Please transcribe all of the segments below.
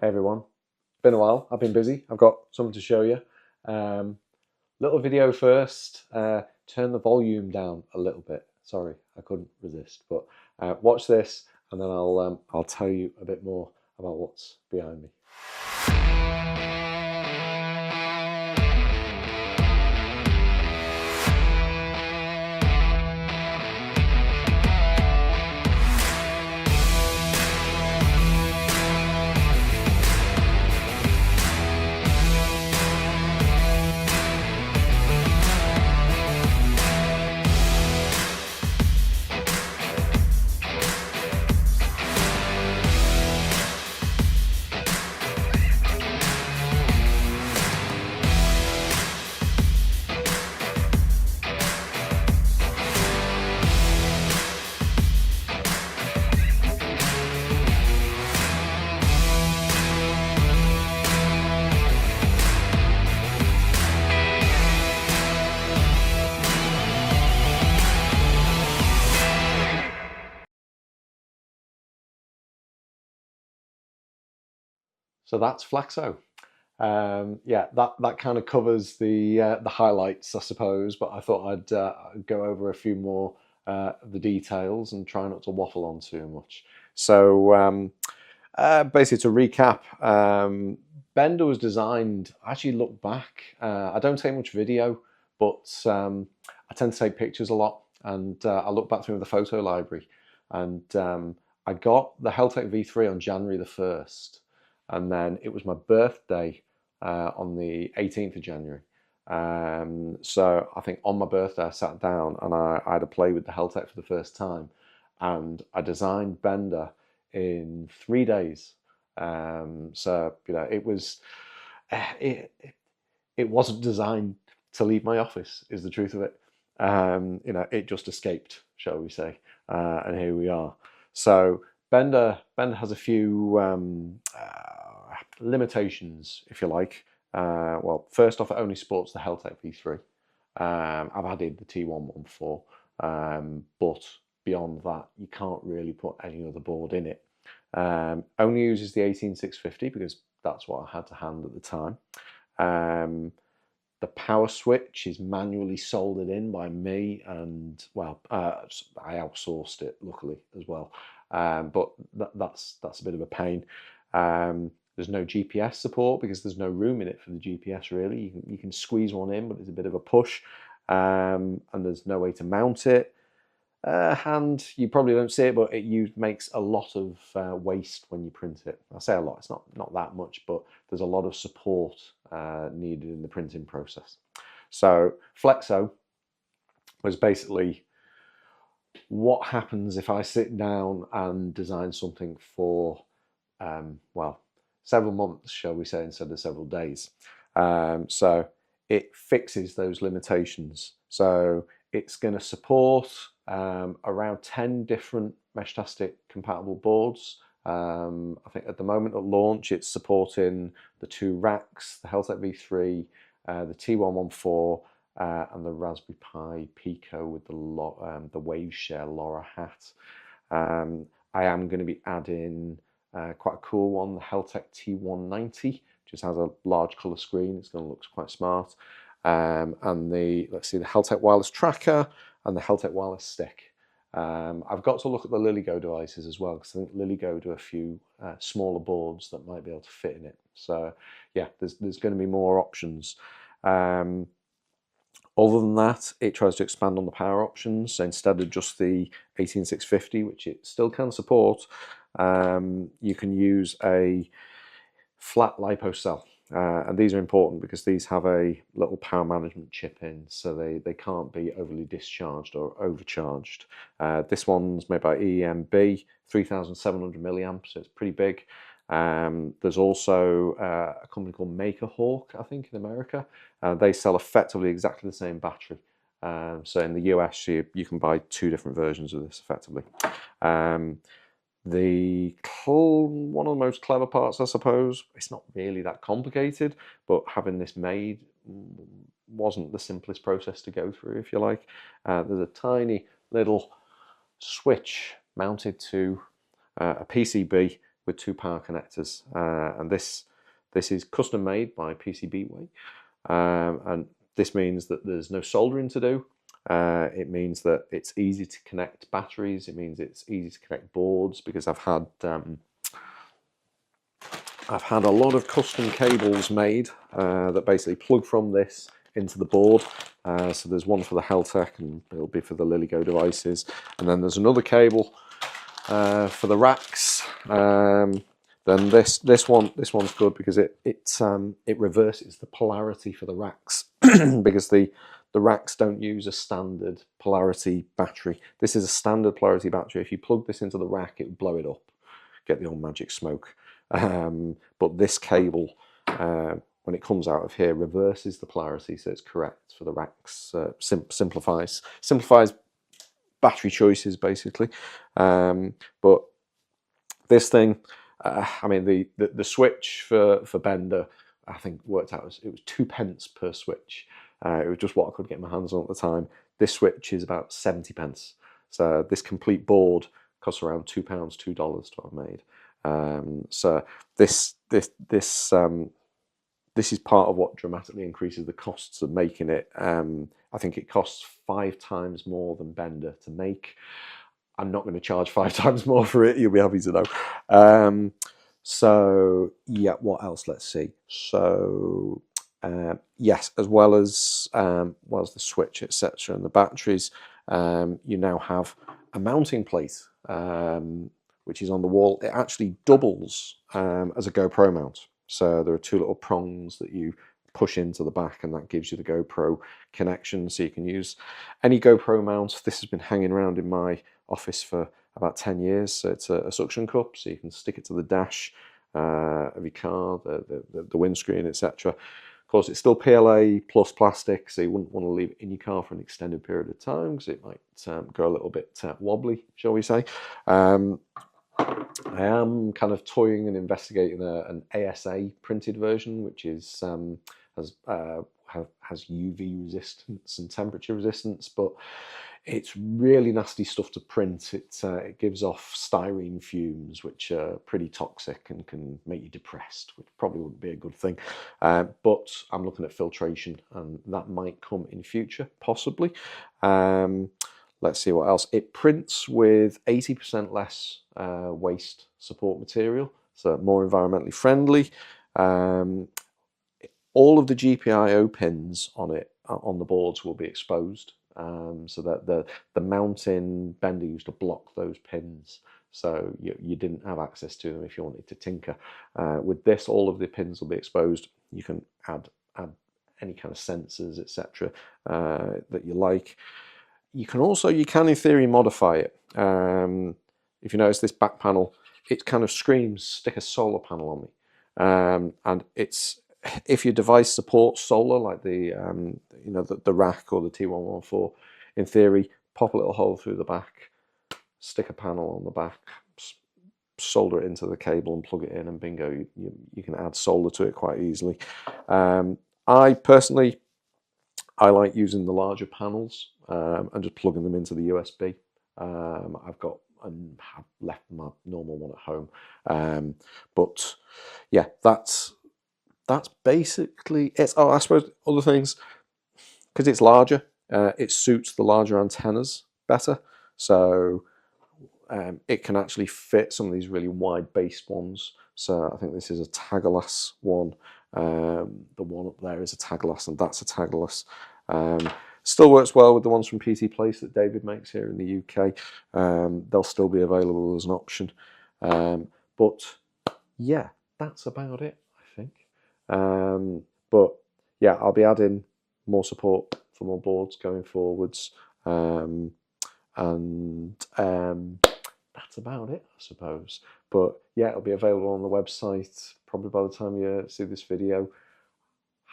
Hey everyone, been a while, I've been busy, I've got something to show you. Little video first, turn the volume down a little bit. Sorry, I couldn't resist, but watch this and then I'll tell you a bit more about what's behind me. So that's Flexo. Yeah, that kind of covers the highlights, I suppose. But I thought I'd go over a few more of the details and try not to waffle on too much. So basically, to recap, Bender was designed. I actually look back. I don't take much video, but I tend to take pictures a lot, and I look back through the photo library, and I got the Heltec V3 on January the 1st. And then it was my birthday on the 18th of January. So I think on my birthday I sat down and I had a play with the Heltec for the first time, and I designed Bender in 3 days. So you know, it wasn't designed to leave my office, is the truth of it. You know, it just escaped, shall we say, and here we are. So Bender has a few limitations, if you like. Well, first off, it only supports the Heltec V3. I've added the T114, but beyond that, you can't really put any other board in it. Only uses the 18650 because that's what I had to hand at the time. The power switch is manually soldered in by me, and well, I outsourced it luckily as well. But that's a bit of a pain. There's no GPS support because there's no room in it for the GPS really. You can squeeze one in, but it's a bit of a push, and there's no way to mount it. And you probably don't see it, but it makes a lot of waste when you print it. I say a lot, it's not that much, but there's a lot of support needed in the printing process. So Flexo was basically what happens if I sit down and design something for, well, several months, shall we say, instead of several days. So it fixes those limitations. So it's going to support around 10 different meshtastic compatible boards. I think at the moment at launch, it's supporting the 2 racks, the Heltec V3, the T114, and the Raspberry Pi Pico with the Waveshare LoRa hat. I am going to be adding quite a cool one, the Heltec T190, just has a large colour screen. It's going to look quite smart. And let's see, the Heltec wireless tracker and the Heltec wireless stick. I've got to look at the LilyGo devices as well, because I think LilyGo do a few smaller boards that might be able to fit in it. So yeah, there's going to be more options. Other than that, it tries to expand on the power options. So instead of just the 18650, which it still can support, you can use a flat LiPo cell. And these are important because these have a little power management chip in, so they can't be overly discharged or overcharged. This one's made by EMB, 3,700 milliamps, so it's pretty big. There's also a company called MakerHawk, I think, in America. They sell effectively exactly the same battery. So in the US, you can buy 2 different versions of this effectively. One of the most clever parts, I suppose, it's not really that complicated, but having this made wasn't the simplest process to go through, if you like. There's a tiny little switch mounted to a PCB with 2 power connectors, and this is custom made by PCBWay, and this means that there's no soldering to do. It means that it's easy to connect batteries. It means it's easy to connect boards, because I've had a lot of custom cables made that basically plug from this into the board. So there's one for the Heltec, and it'll be for the LilyGo devices, and then there's another cable for the racks. Then this one's good because it reverses the polarity for the racks because the racks don't use a standard polarity battery. This is a standard polarity battery. If you plug this into the rack, it would blow it up, get the old magic smoke. But this cable, when it comes out of here, reverses the polarity, so it's correct for the racks. Simplifies battery choices, basically. But this thing, I mean, the switch for Bender, I think worked out it was 2p per switch. It was just what I could get my hands on at the time. This switch is about 70p. So this complete board costs around £2, $2 to have made. So this is part of what dramatically increases the costs of making it. I think it costs 5 times more than Bender to make. I'm not going to charge 5 times more for it. You'll be happy to know. So yeah, what else? Let's see. So yes, as well as the switch, etc., and the batteries, you now have a mounting plate, which is on the wall. It actually doubles as a GoPro mount. So there are 2 little prongs that you push into the back, and that gives you the GoPro connection. So you can use any GoPro mount. This has been hanging around in my office for about 10 years. So it's a suction cup, so you can stick it to the dash of your car, the windscreen, etc. Of course, it's still PLA plus plastic, so you wouldn't want to leave it in your car for an extended period of time because it might go a little bit wobbly, shall we say. I am kind of toying and investigating an ASA printed version, which is has UV resistance and temperature resistance, but it's really nasty stuff to print. It gives off styrene fumes, which are pretty toxic and can make you depressed, which probably wouldn't be a good thing. But I'm looking at filtration, and that might come in future, possibly. Let's see what else. It prints with 80% less waste support material, so more environmentally friendly. All of the GPIO pins on the boards will be exposed, so that the mounting Bender used to block those pins, so you didn't have access to them if you wanted to tinker. With this, all of the pins will be exposed. You can add any kind of sensors, etc., that you like. You can in theory modify it. If you notice this back panel, it kind of screams, stick a solar panel on me. And if your device supports solar, like the RAK or the T114, in theory, pop a little hole through the back, stick a panel on the back, solder it into the cable and plug it in, and bingo, you can add solar to it quite easily. I personally, I like using the larger panels and just plugging them into the USB. I've got and have left my normal one at home, but yeah, that's basically it. Oh, I suppose other things, because it's larger, it suits the larger antennas better. So it can actually fit some of these really wide-based ones. So I think this is a Tagalas one. The one up there is a Tagalas, and that's a Tagalas. Still works well with the ones from PT Place that David makes here in the UK. They'll still be available as an option. But yeah, that's about it, I think. But yeah, I'll be adding more support for more boards going forwards. That's about it, I suppose. But yeah, it'll be available on the website probably by the time you see this video.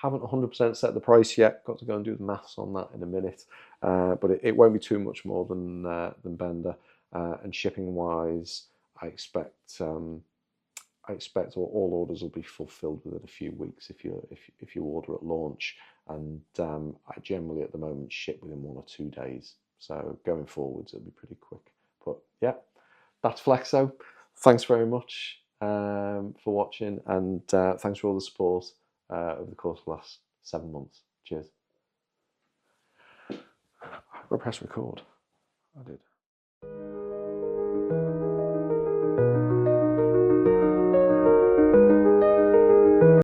Haven't 100% set the price yet. Got to go and do the maths on that in a minute. But it won't be too much more than Bender. And shipping wise, I expect all orders will be fulfilled within a few weeks if you order at launch. And I generally at the moment ship within 1 or 2 days. So going forwards, it'll be pretty quick. But yeah, that's Flexo. Thanks very much. for watching, and thanks for all the support over the course of the last 7 months. Cheers. I've got to press record. I did.